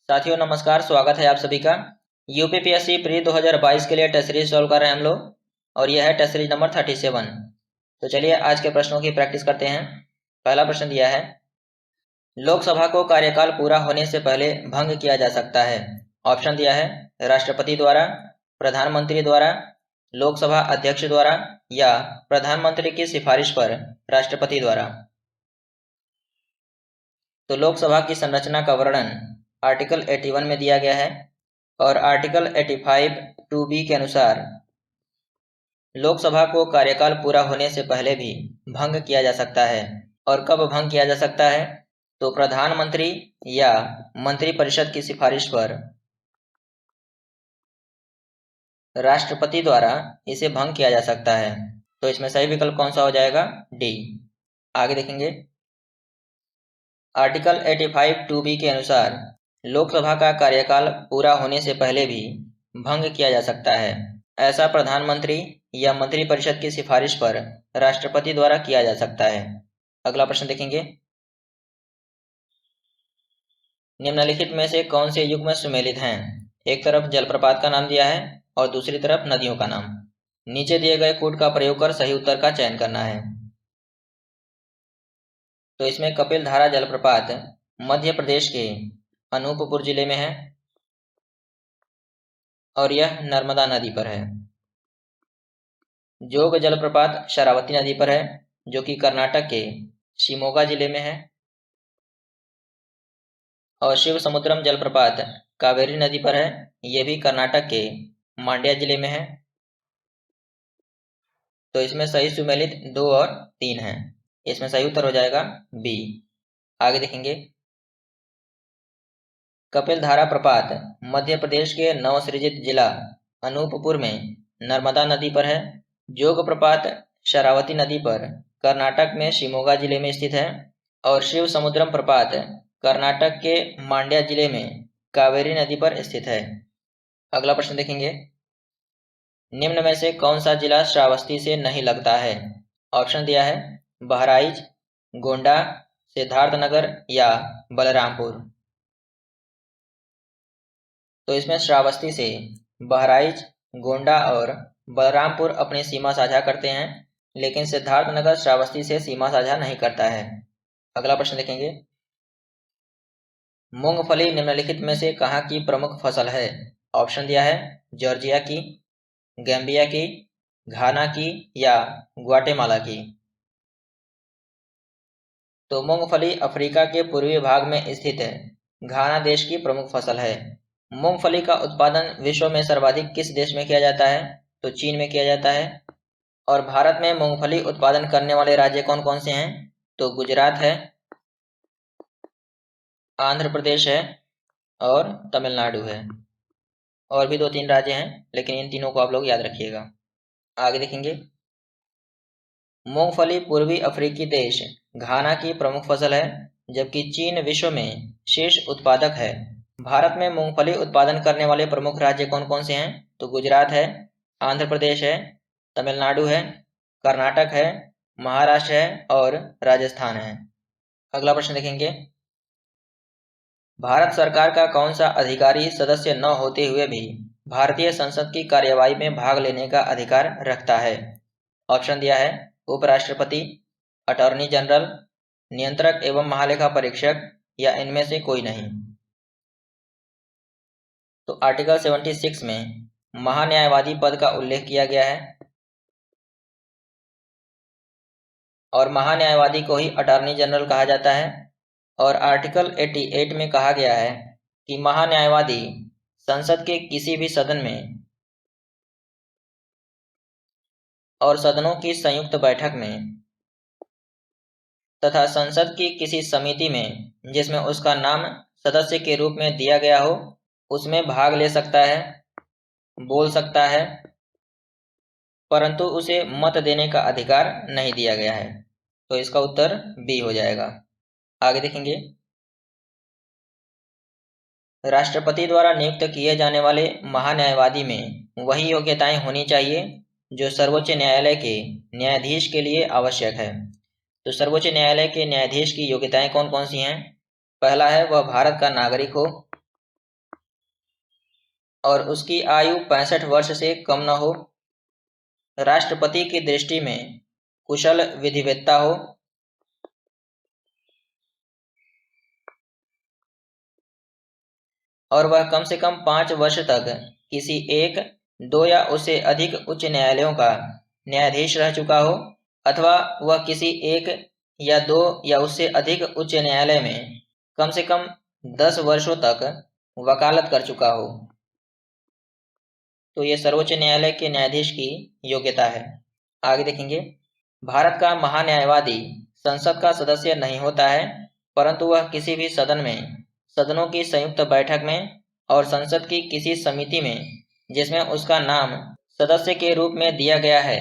साथियों नमस्कार, स्वागत है आप सभी का। यूपीपीएससी प्री 2022 के लिए टेस्ट सीरीज सॉल्व कर रहे हैं हम लोग और यह है टेस्ट सीरीज नंबर 37। तो चलिए आज के प्रश्नों की प्रैक्टिस करते हैं। पहला प्रश्न दिया है, लोकसभा को कार्यकाल पूरा होने से पहले भंग किया जा सकता है। ऑप्शन दिया है राष्ट्रपति द्वारा, प्रधानमंत्री द्वारा, लोकसभा अध्यक्ष द्वारा या प्रधानमंत्री की सिफारिश पर राष्ट्रपति द्वारा। तो लोकसभा की संरचना का वर्णन आर्टिकल 81 में दिया गया है और आर्टिकल 85 2B के अनुसार लोकसभा को कार्यकाल पूरा होने से पहले भी भंग किया जा सकता है। और कब भंग किया जा सकता है? तो प्रधानमंत्री या मंत्रिपरिषद की सिफारिश पर राष्ट्रपति द्वारा इसे भंग किया जा सकता है। तो इसमें सही विकल्प कौन सा हो जाएगा? डी। आगे देखेंगे, आर्टिकल 85 2B के अनुसार लोकसभा का कार्यकाल पूरा होने से पहले भी भंग किया जा सकता है। ऐसा प्रधानमंत्री या मंत्रिपरिषद की सिफारिश पर राष्ट्रपति द्वारा किया जा सकता है। अगला प्रश्न देखेंगे, निम्नलिखित में से कौन से युग में सुमेलित हैं? एक तरफ जलप्रपात का नाम दिया है और दूसरी तरफ नदियों का नाम। नीचे दिए गए कोड का प्रयोग कर सही उत्तर का चयन करना है। तो इसमें कपिल धारा जलप्रपात मध्य प्रदेश के अनूपपुर जिले में है और यह नर्मदा नदी पर है। जोग जलप्रपात शरावती नदी पर है जो कि कर्नाटक के शिमोगा जिले में है। और शिव समुद्रम जलप्रपात कावेरी नदी पर है, यह भी कर्नाटक के मांड्या जिले में है। तो इसमें सही सुमेलित 2 और 3 है। इसमें सही उत्तर हो जाएगा बी। आगे देखेंगे, कपिल धारा प्रपात मध्य प्रदेश के नवसृजित जिला अनूपपुर में नर्मदा नदी पर है। जोग प्रपात शरावती नदी पर कर्नाटक में शिमोगा जिले में स्थित है और शिव समुद्रम प्रपात कर्नाटक के मांड्या जिले में कावेरी नदी पर स्थित है। अगला प्रश्न देखेंगे, निम्न में से कौन सा जिला श्रावस्ती से नहीं लगता है? ऑप्शन दिया है बहराइच, गोंडा, सिद्धार्थनगर या बलरामपुर। तो इसमें श्रावस्ती से बहराइच, गोंडा और बलरामपुर अपनी सीमा साझा करते हैं, लेकिन सिद्धार्थनगर श्रावस्ती से सीमा साझा नहीं करता है। अगला प्रश्न देखेंगे, मूंगफली निम्नलिखित में से कहाँ की प्रमुख फसल है? ऑप्शन दिया है जॉर्जिया की, गैम्बिया की, घाना की या ग्वाटेमाला की। तो मूंगफली अफ्रीका के पूर्वी भाग में स्थित है घाना देश की प्रमुख फसल है। मूंगफली का उत्पादन विश्व में सर्वाधिक किस देश में किया जाता है? तो चीन में किया जाता है। और भारत में मूंगफली उत्पादन करने वाले राज्य कौन कौन से हैं? तो गुजरात है, आंध्र प्रदेश है और तमिलनाडु है। और भी 2-3 राज्य हैं, लेकिन इन तीनों को आप लोग याद रखिएगा। आगे देखेंगे, मूंगफली पूर्वी अफ्रीकी देश घाना की प्रमुख फसल है, जबकि चीन विश्व में शीर्ष उत्पादक है। भारत में मूंगफली उत्पादन करने वाले प्रमुख राज्य कौन कौन से हैं? तो गुजरात है, आंध्र प्रदेश है, तमिलनाडु है, कर्नाटक है, महाराष्ट्र है और राजस्थान है। अगला प्रश्न देखेंगे, भारत सरकार का कौन सा अधिकारी सदस्य न होते हुए भी भारतीय संसद की कार्यवाही में भाग लेने का अधिकार रखता है? ऑप्शन दिया है उपराष्ट्रपति, अटॉर्नी जनरल, नियंत्रक एवं महालेखा परीक्षक या इनमें से कोई नहीं। तो आर्टिकल 76 में महान्यायवादी पद का उल्लेख किया गया है और महान्यायवादी को ही अटॉर्नी जनरल कहा जाता है। और आर्टिकल 88 में कहा गया है कि महान्यायवादी संसद के किसी भी सदन में और सदनों की संयुक्त बैठक में तथा संसद की किसी समिति में जिसमें उसका नाम सदस्य के रूप में दिया गया हो उसमें भाग ले सकता है, बोल सकता है, परंतु उसे मत देने का अधिकार नहीं दिया गया है। तो इसका उत्तर बी हो जाएगा। आगे देखेंगे, राष्ट्रपति द्वारा नियुक्त किए जाने वाले महान्यायवादी में वही योग्यताएं होनी चाहिए जो सर्वोच्च न्यायालय के न्यायाधीश के लिए आवश्यक है। तो सर्वोच्च न्यायालय के न्यायाधीश की योग्यताएं कौन कौन सी हैं? पहला है वह भारत का नागरिक हो, और उसकी आयु 65 वर्ष से कम न हो, राष्ट्रपति की दृष्टि में कुशल विधिवेत्ता हो, और वह कम से कम 5 वर्ष तक किसी एक, दो या उससे अधिक उच्च न्यायालयों का न्यायाधीश रह चुका हो, अथवा वह किसी एक या दो या उससे अधिक उच्च न्यायालय में कम से कम 10 वर्षों तक वकालत कर चुका हो। तो ये सर्वोच्च न्यायालय के न्यायाधीश की योग्यता है। आगे देखेंगे, भारत का महान्यायवादी संसद का सदस्य नहीं होता है, परंतु वह किसी भी सदन में, सदनों की संयुक्त बैठक में और संसद की किसी समिति में जिसमें उसका नाम सदस्य के रूप में दिया गया है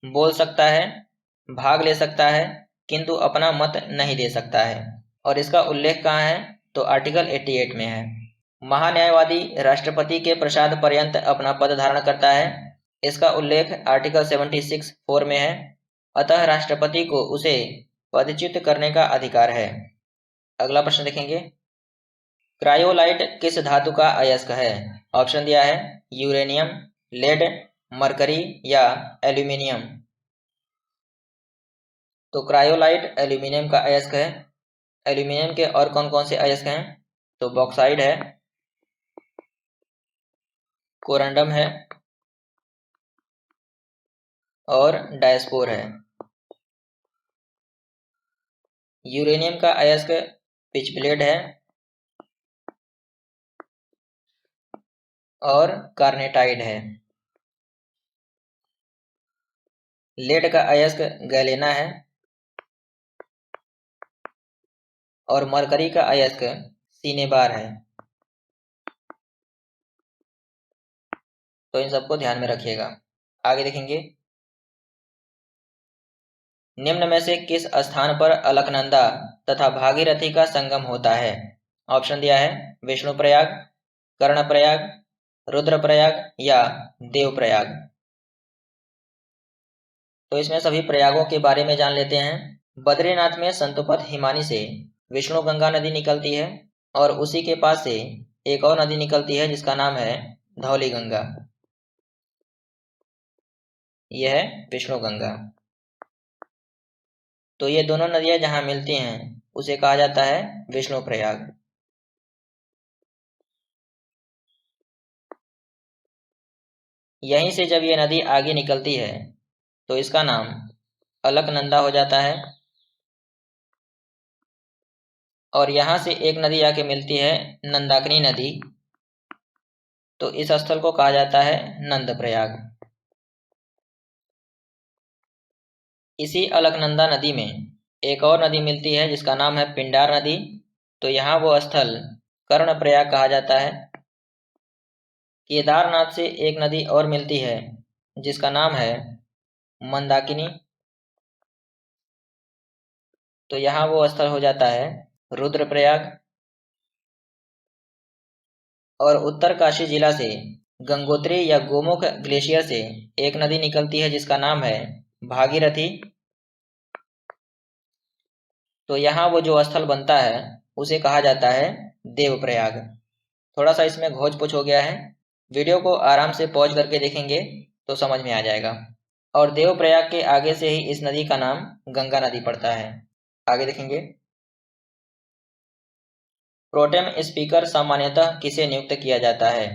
बोल सकता है, भाग ले सकता है, किंतु अपना मत नहीं दे सकता है। और इसका उल्लेख कहाँ है? तो आर्टिकल 88 में है। महान्यायवादी राष्ट्रपति के प्रसाद पर्यंत अपना पद धारण करता है, इसका उल्लेख आर्टिकल 76(4) में है। अतः राष्ट्रपति को उसे पदच्युत करने का अधिकार है। अगला प्रश्न देखेंगे, क्रायोलाइट किस धातु का अयस्क है? ऑप्शन दिया है यूरेनियम, लेड, मरकरी या एल्यूमिनियम। तो क्रायोलाइट एल्यूमिनियम का अयस्क है। एल्यूमिनियम के और कौन कौन से अयस्क हैं? तो बॉक्साइड है, कोरंडम है और डायस्पोर है। यूरेनियम का अयस्क पिचब्लेड है और कार्नेटाइड है। लेड का अयस्क गैलेना है और मरकरी का अयस्क सिनेबार है। तो इन सबको ध्यान में रखिएगा। आगे देखेंगे, निम्न में से किस स्थान पर अलकनंदा तथा भागीरथी का संगम होता है? ऑप्शन दिया है विष्णुप्रयाग, कर्णप्रयाग, रुद्रप्रयाग या देवप्रयाग। तो इसमें सभी प्रयागों के बारे में जान लेते हैं। बद्रीनाथ में संतोपत हिमानी से विष्णु गंगा नदी निकलती है और उसी के पास से एक और नदी निकलती है जिसका नाम है धौली गंगा। यह है विष्णु गंगा। तो ये दोनों नदियां जहां मिलती हैं उसे कहा जाता है विष्णु प्रयाग। यहीं से जब ये नदी आगे निकलती है तो इसका नाम अलकनंदा हो जाता है, और यहां से एक नदी आके मिलती है नंदाकिनी नदी, तो इस स्थल को कहा जाता है नंदप्रयाग। इसी अलकनंदा नदी में एक और नदी मिलती है जिसका नाम है पिंडार नदी, तो यहाँ वो स्थल कर्णप्रयाग कहा जाता है। केदारनाथ से एक नदी और मिलती है जिसका नाम है मंदाकिनी, तो यहाँ वो स्थल हो जाता है रुद्रप्रयाग। और उत्तर काशी जिला से गंगोत्री या गोमुख ग्लेशियर से एक नदी निकलती है जिसका नाम है भागीरथी, तो यहाँ वो जो स्थल बनता है उसे कहा जाता है देवप्रयाग। थोड़ा सा इसमें घोच पुछ हो गया है, वीडियो को आराम से पॉज करके देखेंगे तो समझ में आ जाएगा। और देवप्रयाग के आगे से ही इस नदी का नाम गंगा नदी पड़ता है। आगे देखेंगे, प्रोटेम स्पीकर सामान्यतः किसे नियुक्त किया जाता है?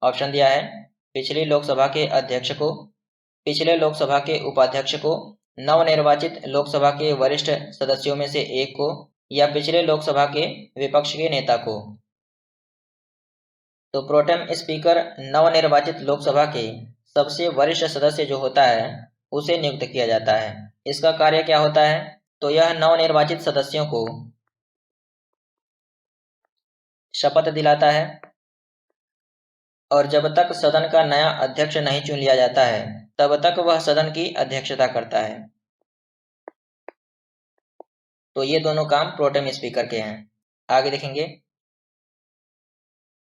ऑप्शन दिया है पिछली लोकसभा के अध्यक्ष को, पिछले लोकसभा के उपाध्यक्ष को, नवनिर्वाचित लोकसभा के वरिष्ठ सदस्यों में से एक को, या पिछले लोकसभा के विपक्ष के नेता को। तो प्रोटेम स्पीकर नवनिर्वाचित लोकसभा के सबसे वरिष्ठ सदस्य जो होता है उसे नियुक्त किया जाता है। इसका कार्य क्या होता है? तो यह नवनिर्वाचित सदस्यों को शपथ दिलाता है, और जब तक सदन का नया अध्यक्ष नहीं चुन लिया जाता है तब तक वह सदन की अध्यक्षता करता है। तो ये दोनों काम प्रोटेम स्पीकर के हैं। आगे देखेंगे,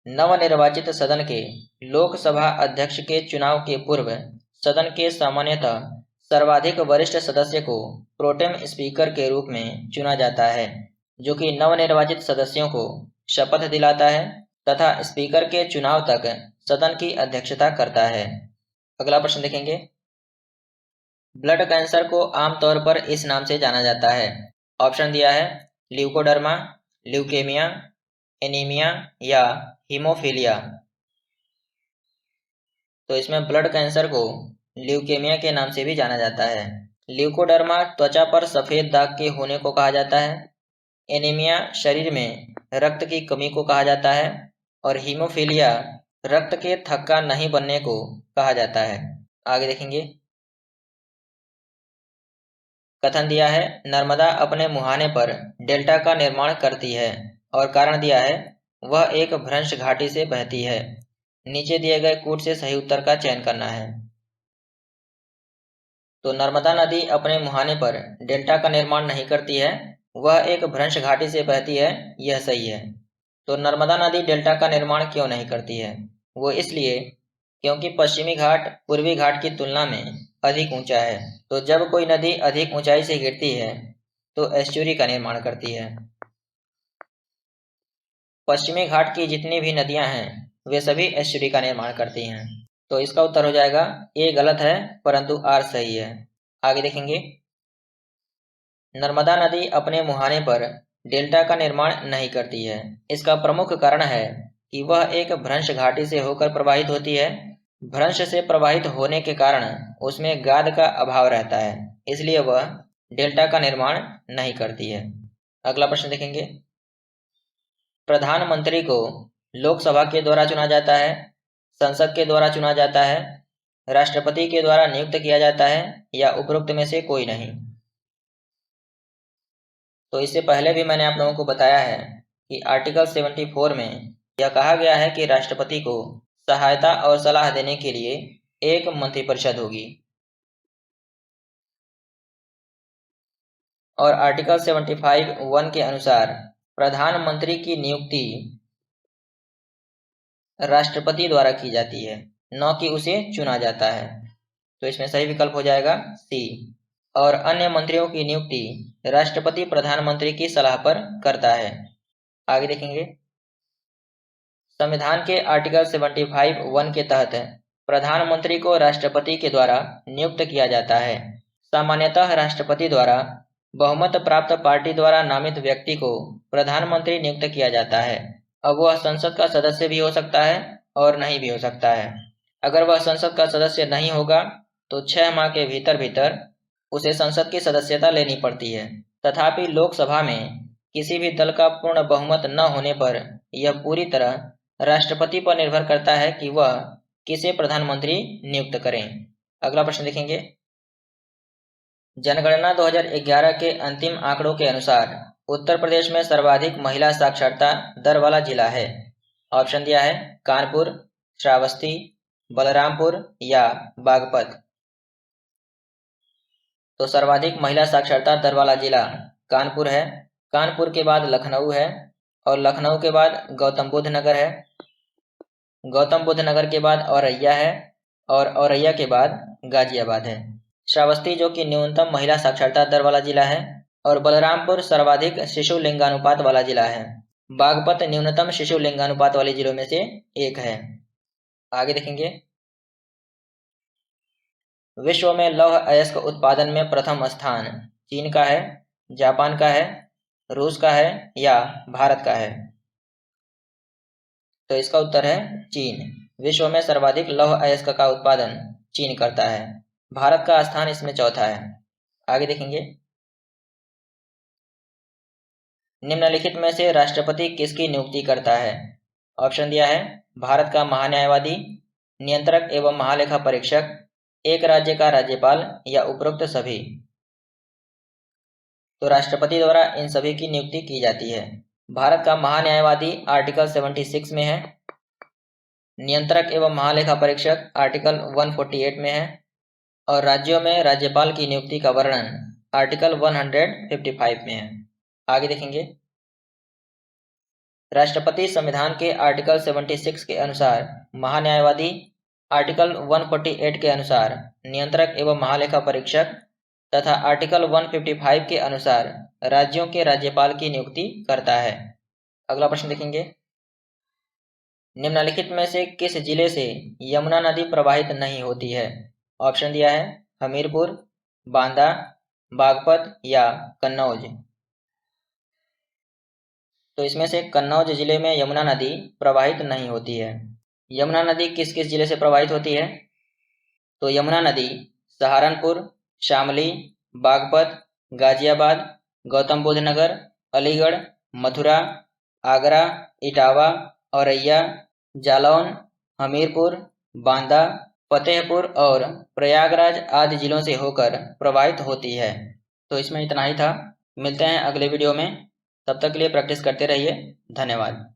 नवनिर्वाचित सदन के लोकसभा अध्यक्ष के चुनाव के पूर्व सदन के सामान्यतः सर्वाधिक वरिष्ठ सदस्य को प्रोटेम स्पीकर के रूप में चुना जाता है, जो कि नवनिर्वाचित सदस्यों को शपथ दिलाता है तथा स्पीकर के चुनाव तक सदन की अध्यक्षता करता है। अगला प्रश्न देखेंगे। ब्लड कैंसर को आमतौर पर इस नाम से जाना जाता है। ऑप्शन दिया है ल्यूकोडर्मा, ल्यूकेमिया, एनीमिया या हीमोफीलिया। तो इसमें ब्लड कैंसर को ल्यूकेमिया के नाम से भी जाना जाता है। ल्यूकोडर्मा त्वचा पर सफेद दाग के होने को कहा जाता है। एनीमिया शरीर में रक्त की कमी को कहा जाता है और हीमोफीलिया रक्त के थक्का नहीं बनने को कहा जाता है। आगे देखेंगे। कथन दिया है नर्मदा अपने मुहाने पर डेल्टा का निर्माण करती है और कारण दिया है वह एक भ्रंश घाटी से बहती है। नीचे दिए गए कूट से सही उत्तर का चयन करना है। तो नर्मदा नदी अपने मुहाने पर डेल्टा का निर्माण नहीं करती है, वह एक भ्रंश घाटी से बहती है, यह सही है। तो नर्मदा नदी डेल्टा का निर्माण क्यों नहीं करती है? वो इसलिए क्योंकि पश्चिमी घाट पूर्वी घाट की तुलना में अधिक ऊंचा है। तो जब कोई नदी अधिक ऊंचाई से गिरती है तो एस्चुरी का निर्माण करती है। पश्चिमी घाट की जितनी भी नदियां हैं वे सभी एस्चुरी का निर्माण करती हैं। तो इसका उत्तर हो जाएगा ए गलत है परंतु आर सही है। आगे देखेंगे। नर्मदा नदी अपने मुहाने पर डेल्टा का निर्माण नहीं करती है। इसका प्रमुख कारण है कि वह एक भ्रंश घाटी से होकर प्रवाहित होती है। भ्रंश से प्रवाहित होने के कारण उसमें गाद का अभाव रहता है, इसलिए वह डेल्टा का निर्माण नहीं करती है। अगला प्रश्न देखेंगे। प्रधानमंत्री को लोकसभा के द्वारा चुना जाता है, संसद के द्वारा चुना जाता है, राष्ट्रपति के द्वारा नियुक्त किया जाता है या उपरोक्त में से कोई नहीं? तो इससे पहले भी मैंने आप लोगों को बताया है कि आर्टिकल 74 में यह कहा गया है कि राष्ट्रपति को सहायता और सलाह देने के लिए एक मंत्रिपरिषद होगी और आर्टिकल 75(1) के अनुसार प्रधानमंत्री की नियुक्ति राष्ट्रपति द्वारा की जाती है, न कि उसे चुना जाता है। तो इसमें सही विकल्प हो जाएगा सी। और अन्य मंत्रियों की नियुक्ति राष्ट्रपति प्रधानमंत्री की सलाह पर करता है। आगे देखेंगे। संविधान के आर्टिकल 75(1) के तहत प्रधानमंत्री को राष्ट्रपति के द्वारा नियुक्त किया जाता है। सामान्यतः राष्ट्रपति द्वारा बहुमत प्राप्त पार्टी द्वारा नामित व्यक्ति को प्रधानमंत्री नियुक्त किया जाता है। अब वह संसद का सदस्य भी हो सकता है और नहीं भी हो सकता है। अगर वह संसद का सदस्य नहीं होगा तो 6 माह के भीतर उसे संसद की सदस्यता लेनी पड़ती है। तथापि लोकसभा में किसी भी दल का पूर्ण बहुमत न होने पर यह पूरी तरह राष्ट्रपति पर निर्भर करता है कि वह किसे प्रधानमंत्री नियुक्त करें। अगला प्रश्न देखेंगे। जनगणना 2011 के अंतिम आंकड़ों के अनुसार उत्तर प्रदेश में सर्वाधिक महिला साक्षरता दर वाला जिला है। ऑप्शन दिया है कानपुर, श्रावस्ती, बलरामपुर या बागपत। तो सर्वाधिक महिला साक्षरता दर वाला जिला कानपुर है, कानपुर के बाद लखनऊ है और लखनऊ के बाद गौतम बुद्ध नगर है, गौतम बुद्ध नगर के बाद औरैया है और औरैया के बाद गाजियाबाद है। श्रावस्ती जो कि न्यूनतम महिला साक्षरता दर वाला जिला है और बलरामपुर सर्वाधिक शिशु लिंगानुपात वाला जिला है। बागपत न्यूनतम शिशु लिंगानुपात वाले जिलों में से एक है। आगे देखेंगे। विश्व में लौह अयस्क उत्पादन में प्रथम स्थान चीन का है, जापान का है, रूस का है या भारत का है? तो इसका उत्तर है चीन। विश्व में सर्वाधिक लौह अयस्क का उत्पादन चीन करता है। भारत का स्थान इसमें चौथा है। आगे देखेंगे। निम्नलिखित में से राष्ट्रपति किसकी नियुक्ति करता है? ऑप्शन दिया है भारत का महान्यायवादी, नियंत्रक एवं महालेखा परीक्षक, एक राज्य का राज्यपाल या उपरोक्त सभी? तो राष्ट्रपति द्वारा इन सभी की नियुक्ति की जाती है। भारत का महान्यायवादी आर्टिकल 76 में है, नियंत्रक एवं महालेखा परीक्षक आर्टिकल 148 में है और राज्यों में राज्यपाल की नियुक्ति का वर्णन आर्टिकल 155 में है। आगे देखेंगे। राष्ट्रपति संविधान के आर्टिकल 76 के अनुसार महान्यायवादी, आर्टिकल 148 के अनुसार नियंत्रक एवं महालेखा परीक्षक तथा आर्टिकल 155 के अनुसार राज्यों के राज्यपाल की नियुक्ति करता है। अगला प्रश्न देखेंगे। निम्नलिखित में से किस जिले से यमुना नदी प्रवाहित नहीं होती है? ऑप्शन दिया है हमीरपुर, बांदा, बागपत या कन्नौज। तो इसमें से कन्नौज जिले में यमुना नदी प्रवाहित नहीं होती है। यमुना नदी किस किस जिले से प्रवाहित होती है? तो यमुना नदी सहारनपुर, शामली, बागपत, गाजियाबाद, गौतम बुद्ध नगर, अलीगढ़, मथुरा, आगरा, इटावा, औरैया, जालौन, हमीरपुर, बांदा, फतेहपुर और प्रयागराज आदि जिलों से होकर प्रवाहित होती है। तो इसमें इतना ही था। मिलते हैं अगले वीडियो में, तब तक के लिए प्रैक्टिस करते रहिए। धन्यवाद।